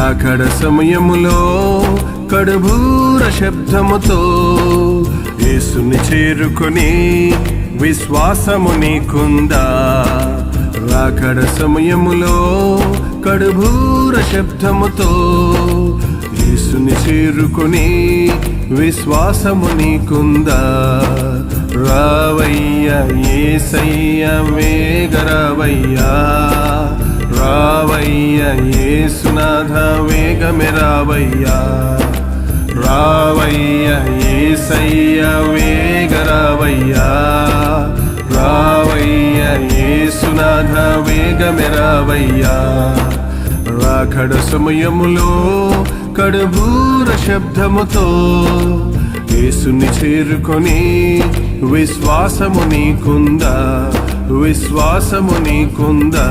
అక్కడ సమయములో కడుబూర శబ్దముతో యేసుని చేరుకొని విశ్వాసము నీకుందా? రాకడ సమయములో కడుబూర శబ్దముతో యేసుని చేరుకొని విశ్వాసము నీకుందా? రావయ్యా యేసయ్యా వేగరావయ్యా, రావయ్యా యేసునాథ వేగమే రావయ్యా, రావయ్యా యేసయ్యా వేగరావయ్యా, రావయ్యా యేసునాథ వేగమే రావయ్యా. రాకడ సమయములో కడుబూర శబ్దముతో యేసుని చేరుకొని విశ్వాసము నీకుందా? విశ్వాసము నీకుందా?